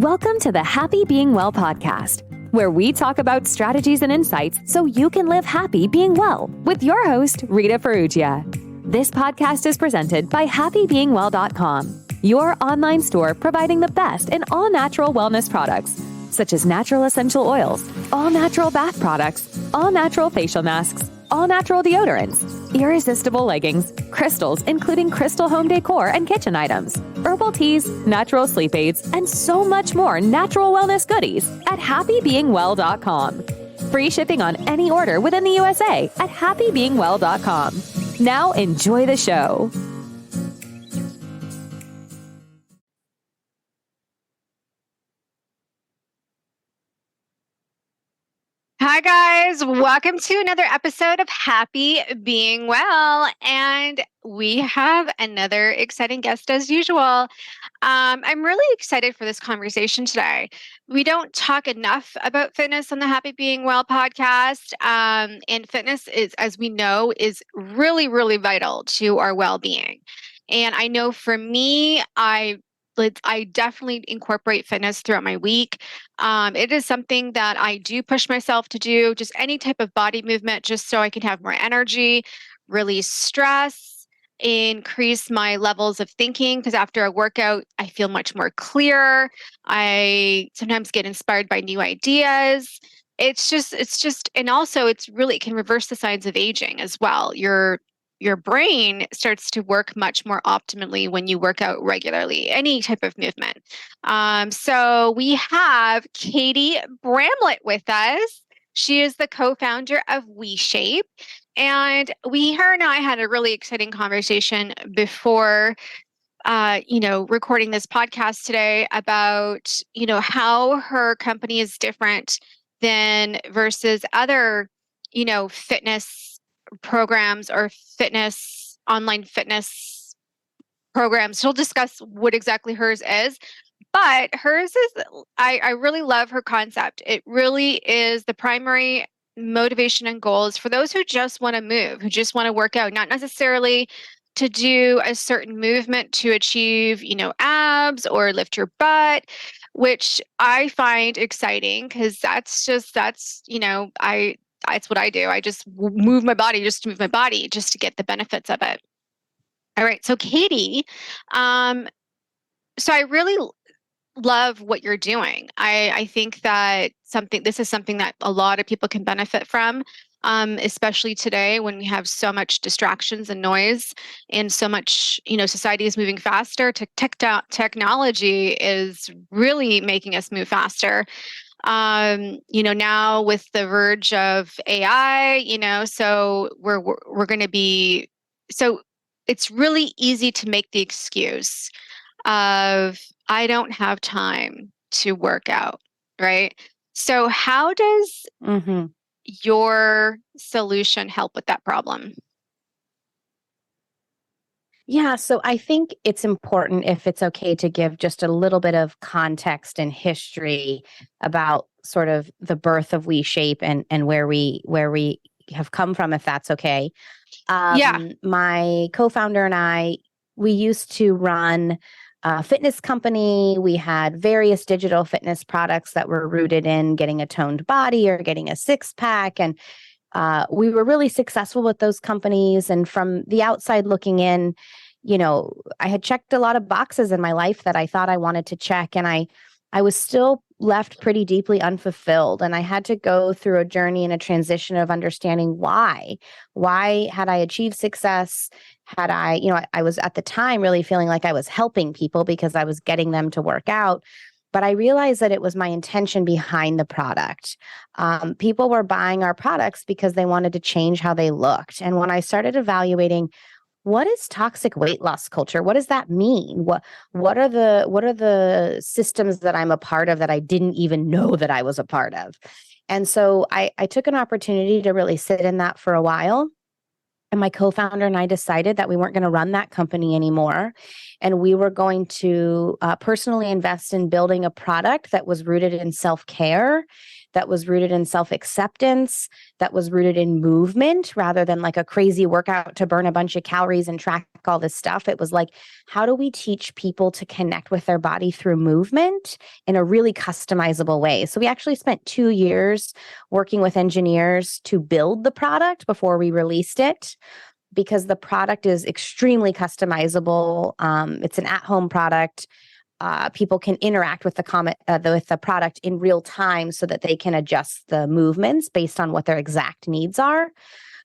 Welcome to the Happy Being Well podcast, where we talk about strategies and insights so you can live happy being well with your host, Rita Ferrugia. This podcast is presented by happybeingwell.com, your online store providing the best in all natural wellness products, such as natural essential oils, all natural bath products, all natural facial masks, all natural deodorants, irresistible leggings, crystals, including crystal home decor and kitchen items, herbal teas, natural sleep aids, and so much more natural wellness goodies at happybeingwell.com. Free shipping on any order within the USA at happybeingwell.com. Now enjoy the show. Hi, guys. Welcome to another episode of Happy Being Well. And we have another exciting guest as usual. I'm really excited for this conversation today. We don't talk enough about fitness on the Happy Being Well podcast. And fitness is, as we know, is really, really vital to our well-being. And I know for me, I definitely incorporate fitness throughout my week. It is something that I do push myself to do, just any type of body movement, just so I can have more energy, release stress, increase my levels of thinking, because after a workout, I feel much more clear. I sometimes get inspired by new ideas. And also it can reverse the signs of aging as well. Your brain starts to work much more optimally when you work out regularly, any type of movement. So we have Katie Bramlett with us. She is the co-founder of WeShape. And her and I had a really exciting conversation before recording this podcast today about, how her company is different than versus other, fitness programs or online fitness programs. She'll discuss what exactly hers is, but hers is, I really love her concept. It really is the primary motivation and goals for those who just want to move, who just want to work out, not necessarily to do a certain movement to achieve, abs or lift your butt, which I find exciting because that's what I do. I just move my body just to move my body just to get the benefits of it. All right. So Katie, so I really love what you're doing. I think that this is something that a lot of people can benefit from, especially today when we have so much distractions and noise and so much, society is moving faster. Technology is really making us move faster. Now with the verge of AI, so we're going to be, so it's really easy to make the excuse of, I don't have time to work out, right? So how does your solution help with that problem? Yeah, so I think it's important, if it's okay, to give just a little bit of context and history about sort of the birth of WeShape and where we have come from, if that's okay. My co-founder and I, we used to run a fitness company. We had various digital fitness products that were rooted in getting a toned body or getting a six-pack, and we were really successful with those companies. And from the outside looking in, I had checked a lot of boxes in my life that I thought I wanted to check. And I was still left pretty deeply unfulfilled. And I had to go through a journey and a transition of understanding why had I achieved success? Had I was at the time really feeling like I was helping people because I was getting them to work out. But I realized that it was my intention behind the product. People were buying our products because they wanted to change how they looked. And when I started evaluating, what is toxic weight loss culture? What does that mean? What are the systems that I'm a part of that I didn't even know that I was a part of? And so I took an opportunity to really sit in that for a while. And my co-founder and I decided that we weren't going to run that company anymore. And we were going to personally invest in building a product that was rooted in self-care, that was rooted in self-acceptance, that was rooted in movement rather than like a crazy workout to burn a bunch of calories and track all this stuff. It was like, how do we teach people to connect with their body through movement in a really customizable way? So we actually spent 2 years working with engineers to build the product before we released it, because the product is extremely customizable. It's an at-home product. People can interact with the product in real time so that they can adjust the movements based on what their exact needs are.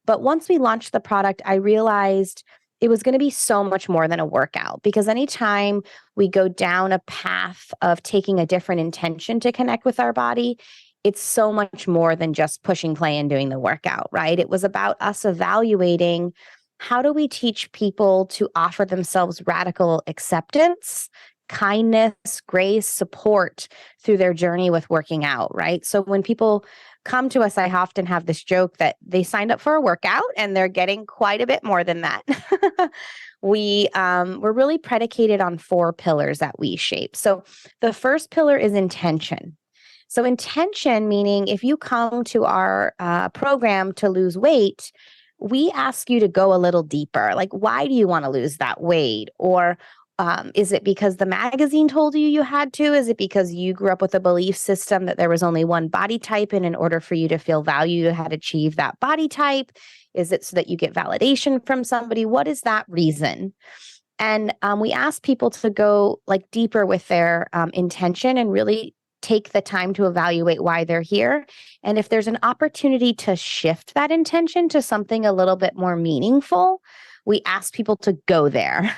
But once we launched the product, I realized it was going to be so much more than a workout, because anytime we go down a path of taking a different intention to connect with our body, it's so much more than just pushing play and doing the workout, right? It was about us evaluating, how do we teach people to offer themselves radical acceptance, kindness, grace, support through their journey with working out, right? So when people come to us, I often have this joke that they signed up for a workout and they're getting quite a bit more than that. We're really predicated on 4 pillars at WeShape. So the first pillar is intention. So intention, meaning if you come to our program to lose weight, we ask you to go a little deeper. Like, why do you want to lose that weight? Or is it because the magazine told you had to? Is it because you grew up with a belief system that there was only one body type, and in order for you to feel valued, you had to achieve that body type? Is it so that you get validation from somebody? What is that reason? And we ask people to go like deeper with their intention and really take the time to evaluate why they're here. And if there's an opportunity to shift that intention to something a little bit more meaningful, we ask people to go there.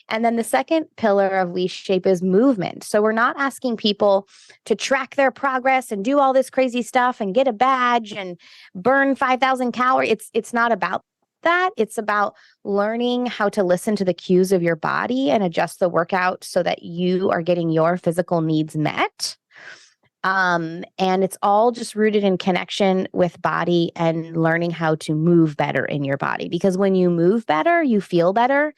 And then the second pillar of WeShape is movement. So we're not asking people to track their progress and do all this crazy stuff and get a badge and burn 5,000 calories. It's not about that. It's about learning how to listen to the cues of your body and adjust the workout so that you are getting your physical needs met. And it's all just rooted in connection with body and learning how to move better in your body, because when you move better, you feel better.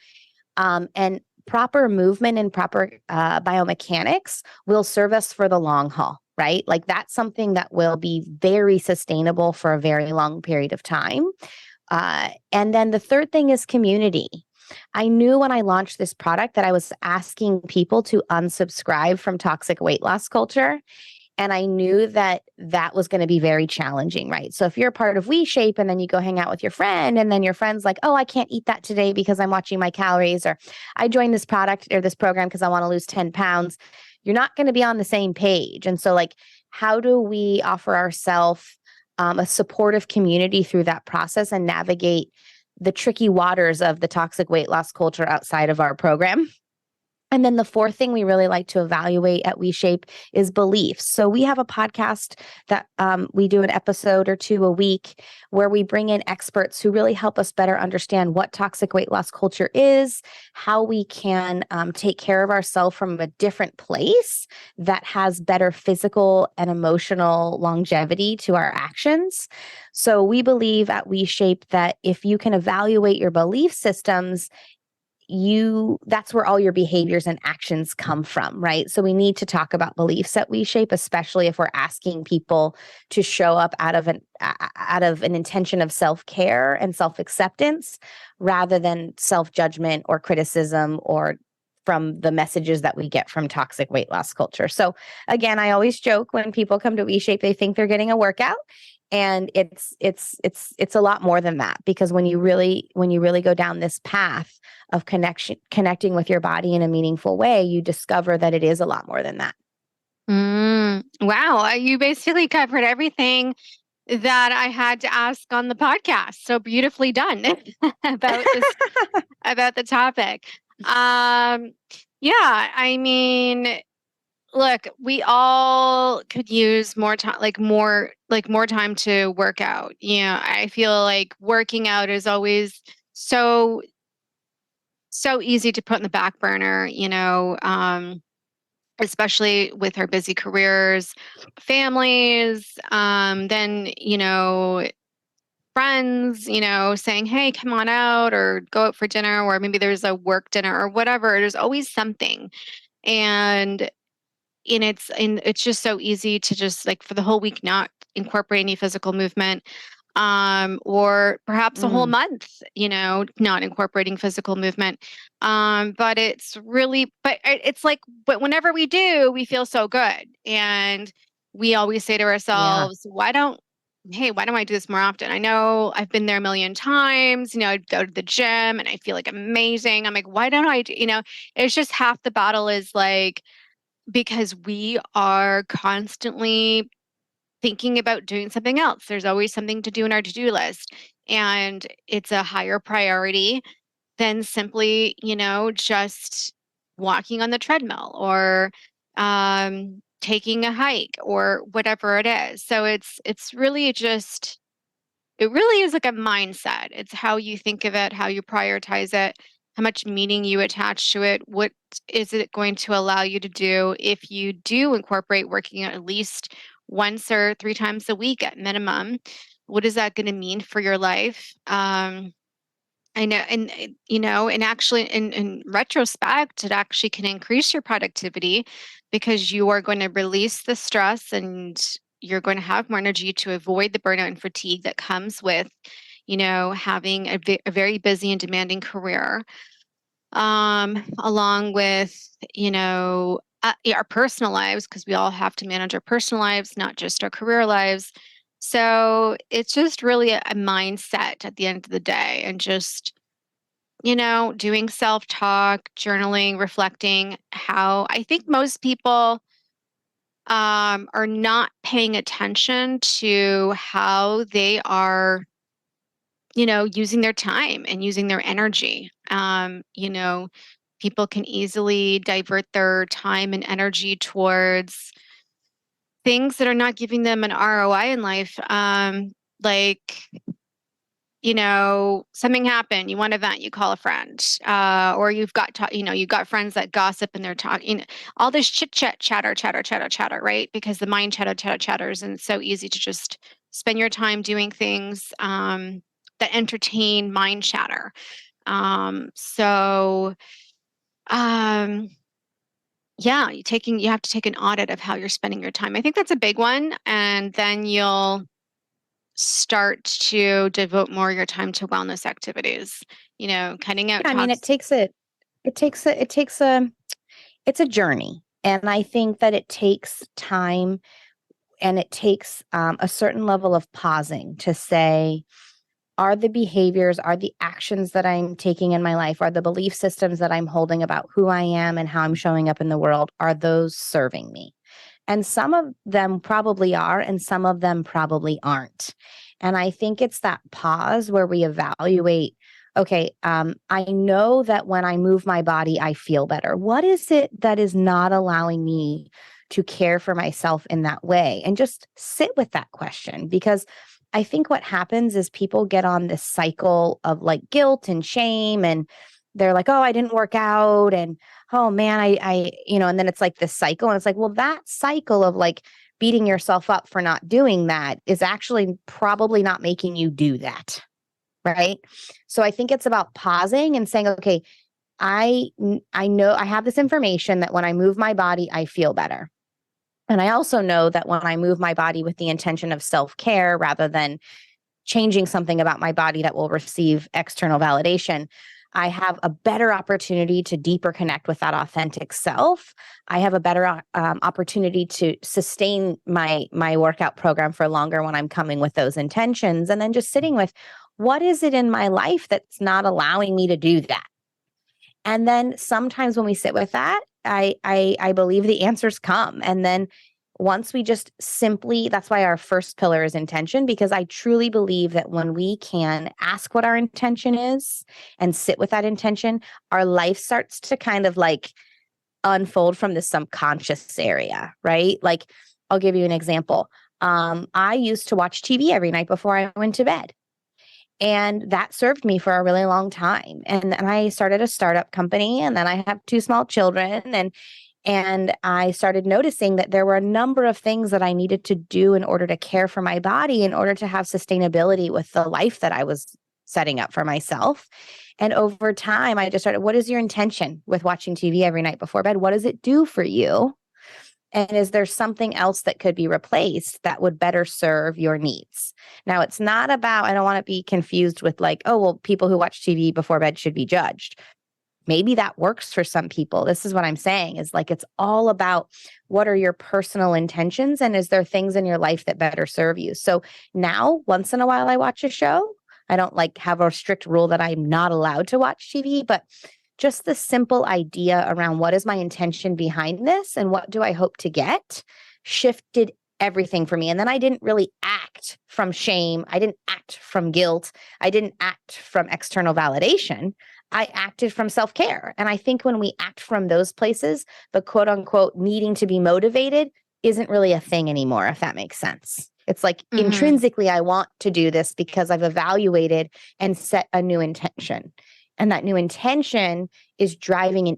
And proper movement and proper biomechanics will serve us for the long haul, right? Like that's something that will be very sustainable for a very long period of time. And then the third thing is community. I knew when I launched this product that I was asking people to unsubscribe from toxic weight loss culture. And I knew that that was going to be very challenging, right? So if you're a part of WeShape and then you go hang out with your friend and then your friend's like, oh, I can't eat that today because I'm watching my calories, or I joined this product or this program because I want to lose 10 pounds, you're not going to be on the same page. And so like, how do we offer ourselves a supportive community through that process and navigate the tricky waters of the toxic weight loss culture outside of our program? And then the fourth thing we really like to evaluate at WeShape is beliefs. So we have a podcast that we do an episode or 2 a week where we bring in experts who really help us better understand what toxic weight loss culture is, how we can take care of ourselves from a different place that has better physical and emotional longevity to our actions. So we believe at WeShape that if you can evaluate your belief systems, that's where all your behaviors and actions come from, right? So we need to talk about beliefs at WeShape, especially if we're asking people to show up out of an intention of self-care and self-acceptance rather than self-judgment or criticism or from the messages that we get from toxic weight loss culture. So again, I always joke when people come to WeShape, they think they're getting a workout. And it's a lot more than that, because when you really go down this path of connecting with your body in a meaningful way, you discover that it is a lot more than that. Wow. You basically covered everything that I had to ask on the podcast. So beautifully done about the topic. Yeah, I mean, look, we all could use more time, more time to work out. I feel like working out is always so easy to put in the back burner, especially with our busy careers, families, then, friends, saying, hey, come on out or go out for dinner, or maybe there's a work dinner or whatever. There's always something. And it's just so easy to just like for the whole week not incorporate any physical movement, or perhaps a whole month, not incorporating physical movement. But it's like, but whenever we do, we feel so good. And we always say to Yeah. ourselves, hey, why don't I do this more often? I know I've been there a million times, I'd go to the gym and I feel like amazing. I'm like, why don't I do, it's just half the battle is like, because we are constantly thinking about doing something else. There's always something to do in our to-do list, and it's a higher priority than simply, just walking on the treadmill or taking a hike or whatever it is. So it's really just it really is like a mindset. It's how you think of it, how you prioritize it, how much meaning you attach to it. What is it going to allow you to do if you do incorporate working out at least once or three times a week at minimum? What is that going to mean for your life? I know, and actually, in retrospect, it actually can increase your productivity because you are going to release the stress and you're going to have more energy to avoid the burnout and fatigue that comes with, having a very busy and demanding career, along with, our personal lives, because we all have to manage our personal lives, not just our career lives. So it's just really a mindset at the end of the day, and just doing self-talk, journaling, reflecting. How I think most people are not paying attention to how they are, using their time and using their energy. People can easily divert their time and energy towards things that are not giving them an ROI in life. Like something happened, you want to vent, you call a friend, or you've got friends that gossip and they're talking, all this chit chat, chatter, right? Because the mind chatters, and it's so easy to just spend your time doing things that entertain mind chatter. So, um, yeah, you have to take an audit of how you're spending your time. I think that's a big one, and then you'll start to devote more of your time to wellness activities, cutting out Yeah, I mean, toxic. it's a journey. And I think that it takes time, and it takes a certain level of pausing to say, are the behaviors, are the actions that I'm taking in my life, are the belief systems that I'm holding about who I am and how I'm showing up in the world, are those serving me? And some of them probably are, and some of them probably aren't. And I think it's that pause where we evaluate, okay, I know that when I move my body, I feel better. What is it that is not allowing me to care for myself in that way? And just sit with that question, because I think what happens is people get on this cycle of like guilt and shame, and they're like, oh, I didn't work out, and oh man, and then it's like this cycle. And it's like, well, that cycle of like beating yourself up for not doing that is actually probably not making you do that. Right. So I think it's about pausing and saying, okay, I know I have this information that when I move my body, I feel better. And I also know that when I move my body with the intention of self-care rather than changing something about my body that will receive external validation, I have a better opportunity to deeper connect with that authentic self. I have a better opportunity to sustain my workout program for longer when I'm coming with those intentions. And then just sitting with, what is it in my life that's not allowing me to do that? And then sometimes when we sit with that, I believe the answers come. And then once we just simply, that's why our first pillar is intention, because I truly believe that when we can ask what our intention is and sit with that intention, our life starts to kind of like unfold from the subconscious area, right? Like, I'll give you an example. I used to watch TV every night before I went to bed. And that served me for a really long time. And then I started a startup company, and then I have two small children, and I started noticing that there were a number of things that I needed to do in order to care for my body, in order to have sustainability with the life that I was setting up for myself. And over time, I just started, what is your intention with watching TV every night before bed? What does it do for you? And is there something else that could be replaced that would better serve your needs? Now, it's not about, I don't want to be confused with like, oh, well, people who watch TV before bed should be judged. Maybe that works for some people. This is what I'm saying is like, it's all about what are your personal intentions and is there things in your life that better serve you? So now, once in a while, I watch a show. I don't like have a strict rule that I'm not allowed to watch TV, but just the simple idea around what is my intention behind this and what do I hope to get shifted everything for me. And then I didn't really act from shame. I didn't act from guilt. I didn't act from external validation. I acted from self-care. And I think when we act from those places, the quote unquote needing to be motivated isn't really a thing anymore, if that makes sense. It's like intrinsically, I want to do this because I've evaluated and set a new intention. And that new intention is driving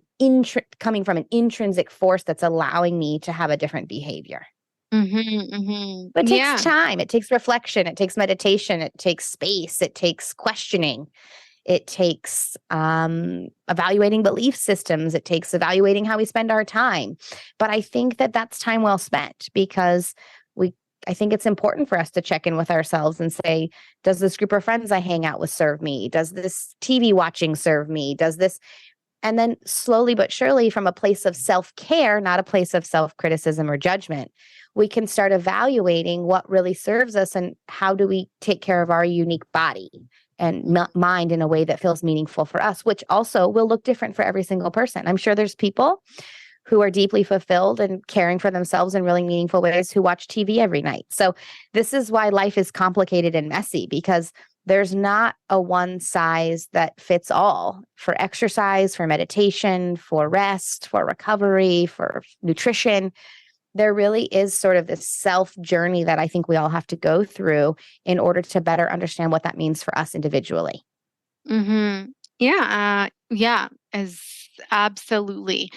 coming from an intrinsic force that's allowing me to have a different behavior. But it takes time. It takes reflection. It takes meditation. It takes space. It takes questioning. It takes evaluating belief systems. It takes evaluating how we spend our time. But I think that that's time well spent because I think it's important for us to check in with ourselves and say, does this group of friends I hang out with serve me? Does this TV watching serve me? Does this? And then slowly but surely from a place of self-care, not a place of self-criticism or judgment, we can start evaluating what really serves us and how do we take care of our unique body and mind in a way that feels meaningful for us, which also will look different for every single person. I'm sure there's people who are deeply fulfilled and caring for themselves in really meaningful ways who watch TV every night. So this is why life is complicated and messy because there's not a one size that fits all for exercise, for meditation, for rest, for recovery, for nutrition. There really is sort of this self journey that I think we all have to go through in order to better understand what that means for us individually. Yeah. As absolutely.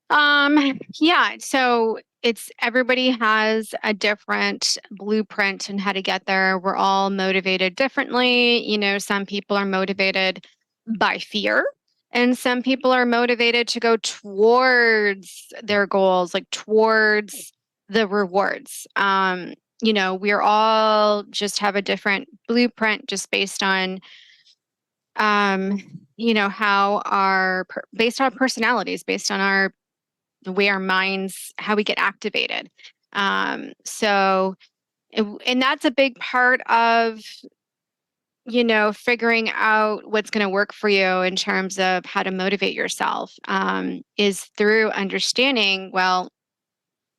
So it's everybody has a different blueprint and how to get there. We're all motivated differently. Some people are motivated by fear and some people are motivated to go towards their goals, like towards the rewards. We're all just have a different blueprint just based on based on personalities, based on the way our minds, how we get activated. And that's a big part of, figuring out what's going to work for you in terms of how to motivate yourself, is through understanding, well,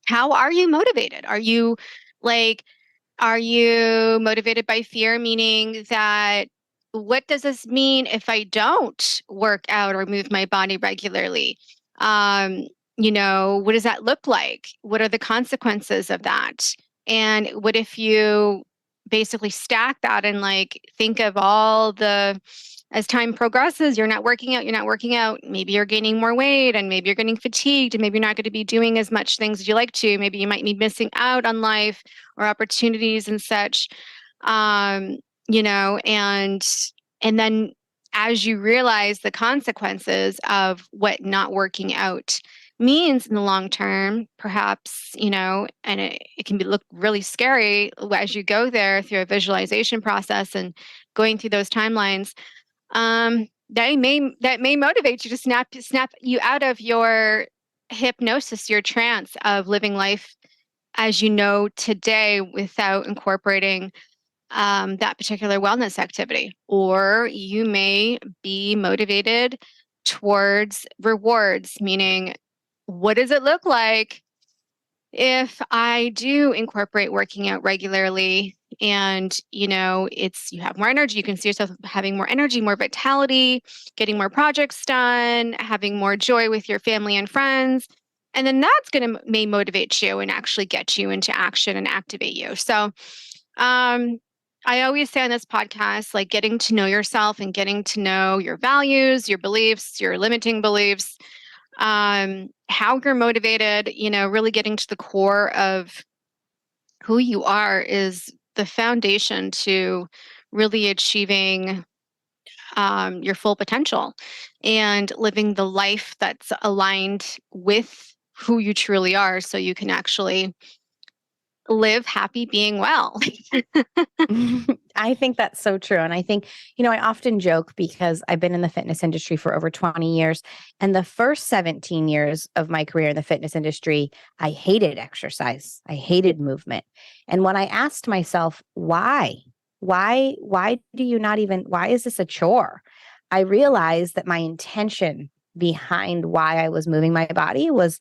how are you motivated? Are you motivated by fear, meaning that what does this mean if I don't work out or move my body regularly? What does that look like? What are the consequences of that? And what if you basically stack that and think of as time progresses, you're not working out, maybe you're gaining more weight and maybe you're getting fatigued and maybe you're not going to be doing as much things as you like to. Maybe you might be missing out on life or opportunities and such. And then as you realize the consequences of what not working out means in the long term, perhaps, and it can look really scary as you go there through a visualization process and going through those timelines. That may motivate you to snap you out of your hypnosis, your trance of living life as you know today without incorporating that particular wellness activity. Or you may be motivated towards rewards, meaning what does it look like if I do incorporate working out regularly and, you have more energy, you can see yourself having more energy, more vitality, getting more projects done, having more joy with your family and friends. And then that's may motivate you and actually get you into action and activate you. So, I always say on this podcast, getting to know yourself and getting to know your values, your beliefs, your limiting beliefs, how you're motivated, really getting to the core of who you are is the foundation to really achieving your full potential and living the life that's aligned with who you truly are so you can actually live happy being well. I think that's so true. And I think, I often joke because I've been in the fitness industry for over 20 years. And the first 17 years of my career in the fitness industry, I hated exercise. I hated movement. And when I asked myself, why do you not even, why is this a chore? I realized that my intention behind why I was moving my body was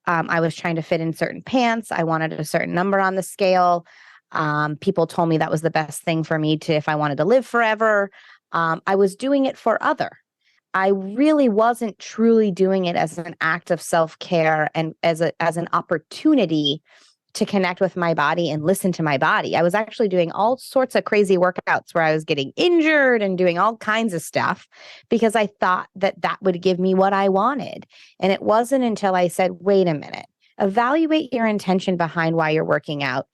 I was trying to fit in certain pants. I wanted a certain number on the scale. People told me that was the best thing for me if I wanted to live forever. I was doing it for other. I really wasn't truly doing it as an act of self-care and as an opportunity to connect with my body and listen to my body. I was actually doing all sorts of crazy workouts where I was getting injured and doing all kinds of stuff because I thought that would give me what I wanted. And it wasn't until I said, wait a minute, evaluate your intention behind why you're working out.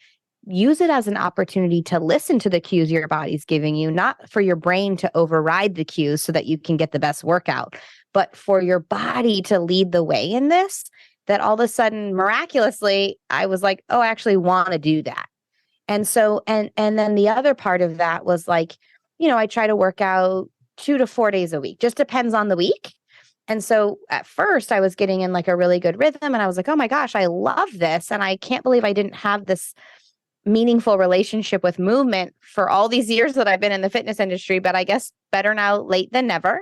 Use it as an opportunity to listen to the cues your body's giving you, not for your brain to override the cues so that you can get the best workout, but for your body to lead the way in this. That all of a sudden, miraculously, I was like, oh, I actually want to do that. And so, and then the other part of that was like, I try to work out 2 to 4 days a week, just depends on the week. And so at first I was getting in like a really good rhythm and I was like, oh my gosh, I love this. And I can't believe I didn't have this meaningful relationship with movement for all these years that I've been in the fitness industry, but I guess better now late than never.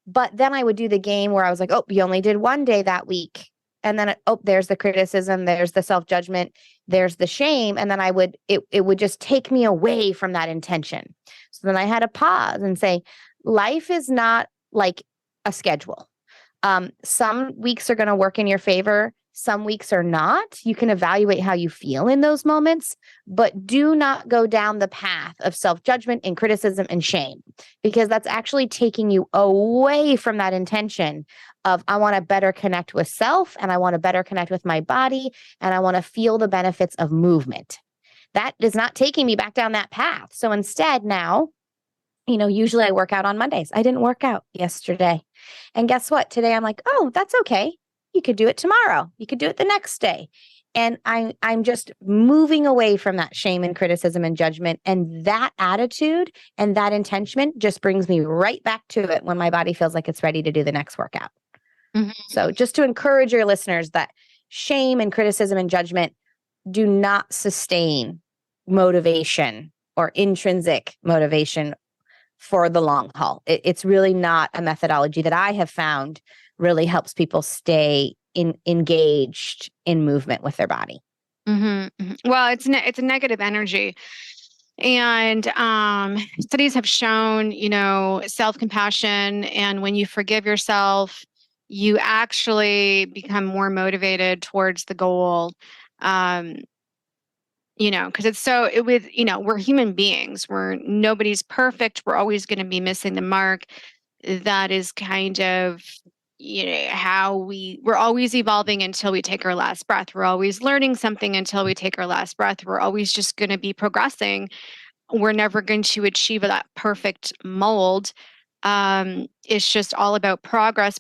But then I would do the game where I was like, oh, you only did 1 day that week. And then, there's the criticism, there's the self-judgment, there's the shame. And then it would just take me away from that intention. So then I had to pause and say, life is not like a schedule. Some weeks are going to work in your favor. Some weeks are not. You can evaluate how you feel in those moments, but do not go down the path of self-judgment and criticism and shame, because that's actually taking you away from that intention of I want to better connect with self and I want to better connect with my body and I want to feel the benefits of movement. That is not taking me back down that path. So instead now, usually I work out on Mondays. I didn't work out yesterday. And guess what? Today I'm like, oh, that's okay. You could do it tomorrow. You could do it the next day. And I'm just moving away from that shame and criticism and judgment. And that attitude and that intention just brings me right back to it when my body feels like it's ready to do the next workout. Mm-hmm. So just to encourage your listeners that shame and criticism and judgment do not sustain motivation or intrinsic motivation for the long haul. It's really not a methodology that I have found really helps people stay engaged in movement with their body. Mm-hmm. Well, it's a negative energy. And studies have shown, self-compassion, and when you forgive yourself, you actually become more motivated towards the goal. Because we're human beings. Nobody's perfect. We're always going to be missing the mark. That is kind of, how we're always evolving until we take our last breath. We're always learning something until we take our last breath. We're always just going to be progressing. We're never going to achieve that perfect mold. It's just all about progress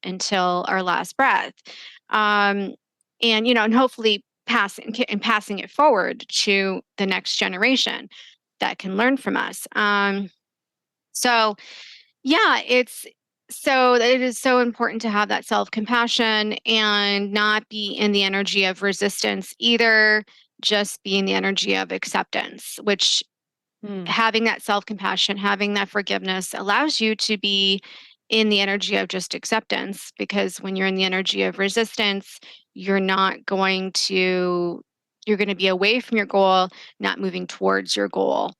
until our last breath. And hopefully passing it forward to the next generation that can learn from us. So it is so important to have that self-compassion and not be in the energy of resistance either, just be in the energy of acceptance, which having that self-compassion, having that forgiveness allows you to be in the energy of just acceptance, because when you're in the energy of resistance, you're going to be away from your goal, not moving towards your goal.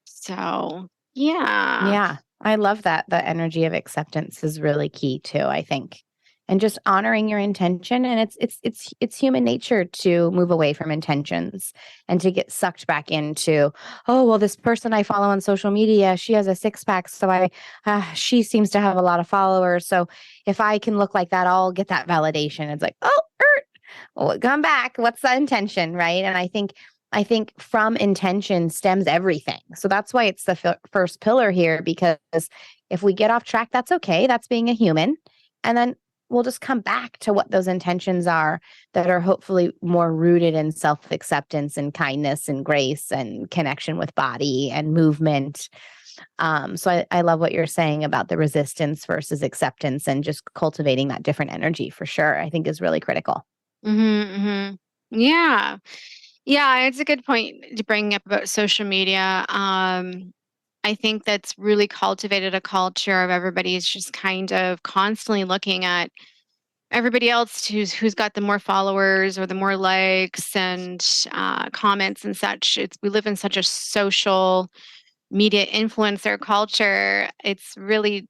So yeah. Yeah. I love that. The energy of acceptance is really key too, I think. And just honoring your intention. And it's human nature to move away from intentions and to get sucked back into, oh, well, this person I follow on social media, she has a 6-pack. So she seems to have a lot of followers. So if I can look like that, I'll get that validation. It's like, come back. What's the intention? Right. And I think from intention stems everything. So that's why it's the first pillar here, because if we get off track, that's okay. That's being a human. And then we'll just come back to what those intentions are that are hopefully more rooted in self-acceptance and kindness and grace and connection with body and movement. So I love what you're saying about the resistance versus acceptance and just cultivating that different energy for sure, I think is really critical. Yeah. Yeah, it's a good point to bring up about social media. I think that's really cultivated a culture of everybody's just kind of constantly looking at everybody else who's got the more followers or the more likes and comments and such. We live in such a social media influencer culture. It's really,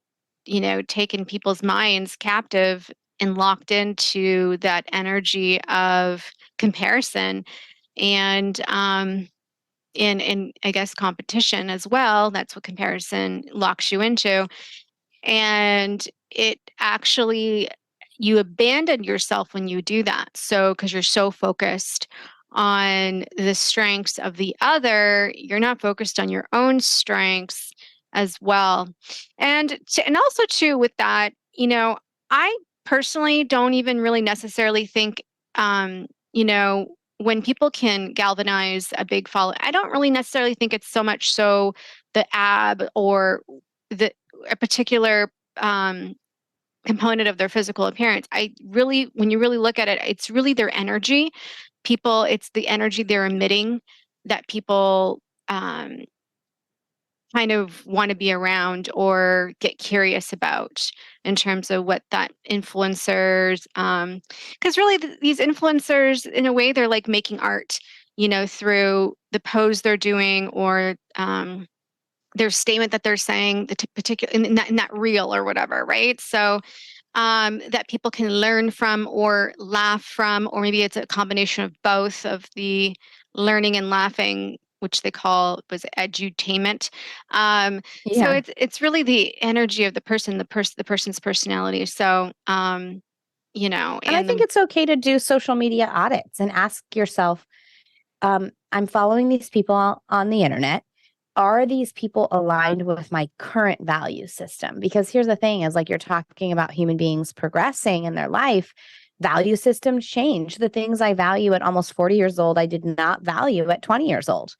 taken people's minds captive and locked into that energy of comparison and in I guess competition as well. That's what comparison locks you into. And it actually, you abandon yourself when you do that. So, because you're so focused on the strengths of the other, you're not focused on your own strengths as well. And also too with that, I personally don't even really necessarily think, when people can galvanize a big follow, I don't really necessarily think it's so much so the ab or the a particular component of their physical appearance. When you really look at it, it's really their energy. It's the energy they're emitting that people kind of want to be around or get curious about in terms of what that influencers, because really these influencers, in a way, they're like making art, through the pose they're doing or their statement that they're saying, the particular in that reel or whatever, right? So that people can learn from or laugh from, or maybe it's a combination of both of the learning and laughing, which they call was edutainment. So Yeah. it's really the energy of the person, the person's personality. So And I think it's okay to do social media audits and ask yourself, I'm following these people on the internet. Are these people aligned with my current value system? Because here's the thing is, like, you're talking about human beings progressing in their life, value systems change. The things I value at almost 40 years old, I did not value at 20 years old.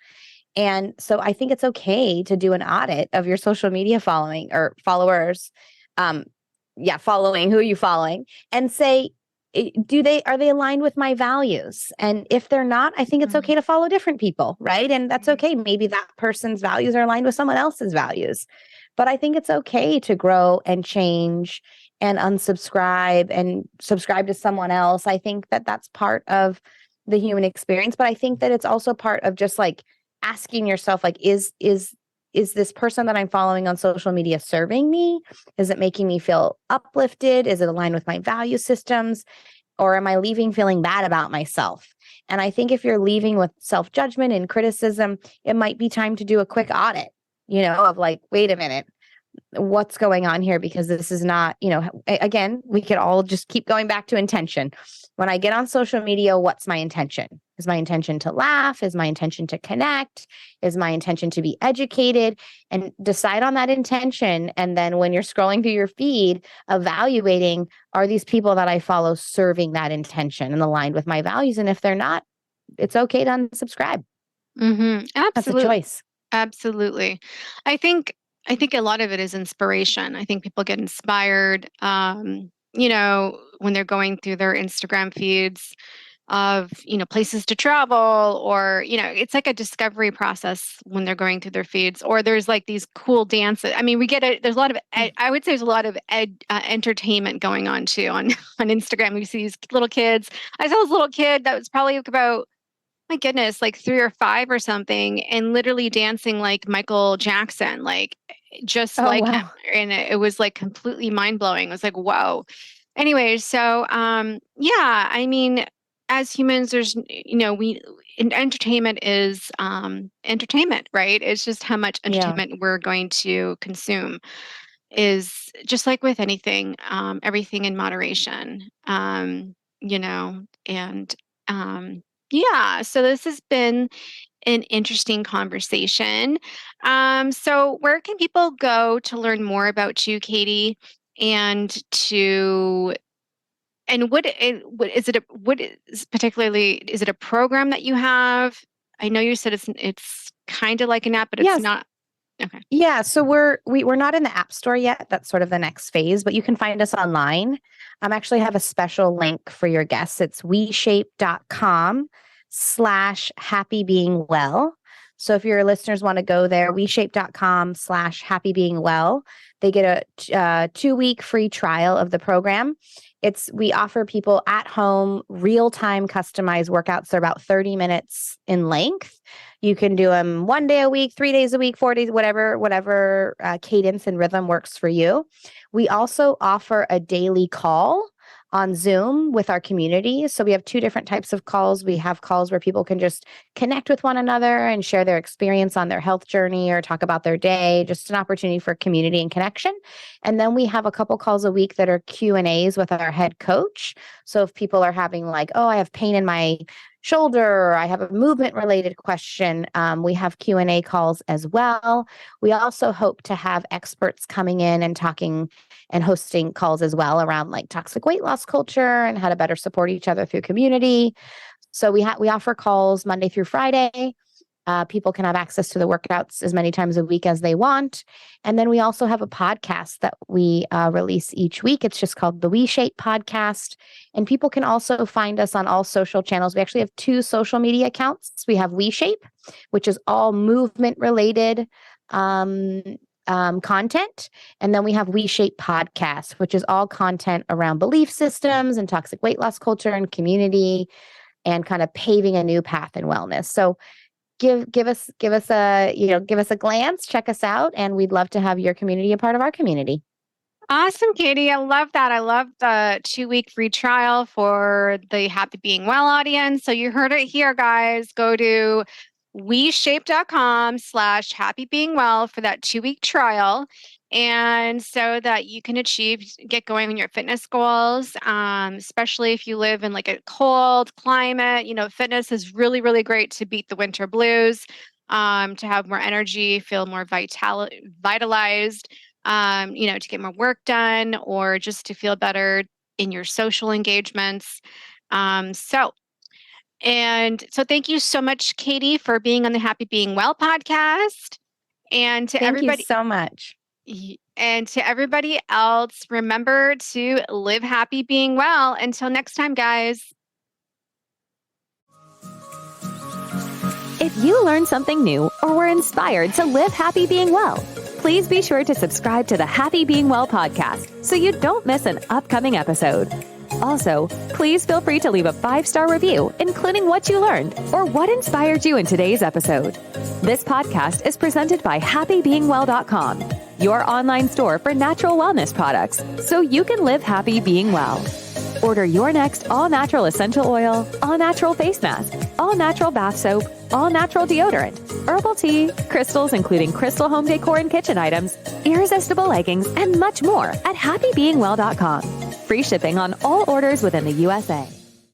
And so I think it's okay to do an audit of your social media following or followers. Following, who are you following, and say, are they aligned with my values? And if they're not, I think it's okay to follow different people, right? And that's okay. Maybe that person's values are aligned with someone else's values. But I think it's okay to grow and change and unsubscribe and subscribe to someone else. I think that that's part of the human experience, but I think that it's also part of just like asking yourself, like, is this person that I'm following on social media serving me? Is it making me feel uplifted? Is it aligned with my value systems? Or am I leaving feeling bad about myself? And I think if you're leaving with self-judgment and criticism, it might be time to do a quick audit, of like, wait a minute, what's going on here? Because this is not, again, we could all just keep going back to intention. When I get on social media, what's my intention? Is my intention to laugh? Is my intention to connect? Is my intention to be educated? And decide on that intention. And then when you're scrolling through your feed, evaluating, are these people that I follow serving that intention and aligned with my values? And if they're not, it's okay to unsubscribe. Absolutely. That's a choice. Absolutely. I think a lot of it is inspiration. I think people get inspired, when they're going through their Instagram feeds of, places to travel or, it's like a discovery process when they're going through their feeds, or there's like these cool dances. I mean, there's a lot of, I would say there's a lot of entertainment going on too on Instagram. We see these little kids. I saw this little kid that was probably about, my goodness, like 3 or 5 or something, and literally dancing like Michael Jackson, like just like him. And it was like completely mind blowing. It was like, whoa. Anyway, so yeah, I mean, as humans, there's, entertainment is entertainment, right? It's just how much entertainment we're going to consume is just like with anything, everything in moderation, and yeah, so this has been an interesting conversation. So where can people go to learn more about you, Katie, and to And what is it? What is particularly? Is it a program that you have? I know you said it's kind of like an app, but it's Yes. not. Okay. Yeah, so we're not in the App Store yet. That's sort of the next phase, but you can find us online. Actually have a special link for your guests. It's WeShape.com/happybeingwell. So if your listeners want to go there, WeShape.com/happybeingwell, they get a 2-week free trial of the program. We offer people at home real-time customized workouts. They're about 30 minutes in length. You can do them 1 day a week, 3 days a week, 4 days, whatever cadence and rhythm works for you. We also offer a daily call on Zoom with our community. So we have 2 different types of calls. We have calls where people can just connect with one another and share their experience on their health journey or talk about their day, just an opportunity for community and connection. And then we have a couple calls a week that are Q&As with our head coach. So if people are having like, oh, I have pain in my shoulder, or I have a movement related question, we have Q&A calls as well. We also hope to have experts coming in and talking and hosting calls as well around like toxic weight loss culture and how to better support each other through community. So we offer calls Monday through Friday. People can have access to the workouts as many times a week as they want. And then we also have a podcast that we release each week. It's just called the WeShape podcast. And people can also find us on all social channels. We actually have 2 social media accounts. We have WeShape, which is all movement related content. And then we have WeShape podcast, which is all content around belief systems and toxic weight loss culture and community and kind of paving a new path in wellness. So give us a glance, check us out, and we'd love to have your community a part of our community. Awesome, Katie. I love that. I love the 2-week free trial for the Happy Being Well audience. So you heard it here, guys. Go to WeShape.com/happybeingwell for that 2-week trial. And so that you can get going on your fitness goals, especially if you live in like a cold climate. Fitness is really, really great to beat the winter blues, to have more energy, feel more vitalized, to get more work done, or just to feel better in your social engagements. So thank you so much, Katie, for being on the Happy Being Well podcast. And to everybody, thank you so much. And to everybody else, remember to live happy being well. Until next time, guys. If you learned something new or were inspired to live happy being well, please be sure to subscribe to the Happy Being Well podcast so you don't miss an upcoming episode. Also, please feel free to leave a 5-star review, including what you learned or what inspired you in today's episode. This podcast is presented by happybeingwell.com, your online store for natural wellness products, so you can live happy being well. Order your next all-natural essential oil, all-natural face mask, all-natural bath soap, all-natural deodorant, herbal tea, crystals including crystal home decor and kitchen items, irresistible leggings, and much more at happybeingwell.com. Free shipping on all orders within the USA.